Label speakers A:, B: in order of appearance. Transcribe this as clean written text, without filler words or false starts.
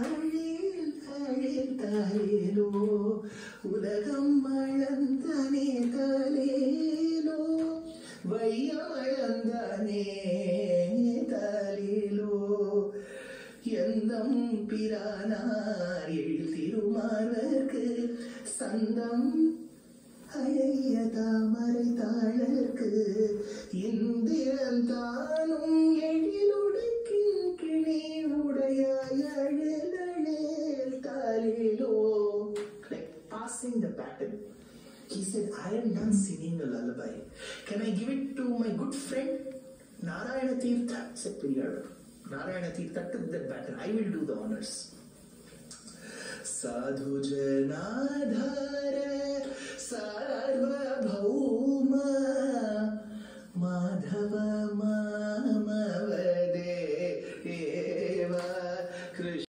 A: அழில் அழில் தாலேலோ உலகம் அளந்தனே தாலேலோ வையம் அளந்தனே தாலேலோ எந்தம் பிரானார் எழில் திருமார்வர்க்கு சந்தம் அழகிய தாமரை தாழற்கு இந்திரன் தானும் எழிலுடுக்கின் கிளி உடையாய் அழில் அழில் தாலேலோ. Like passing the baton, he said, I am done singing a lullaby. Can I give it to my good friend Narayana Tirtha? Said Periyar. Narayana Tirtha took that baton. I will do the honors. साधु जनाधार सार्वभौम माधव माम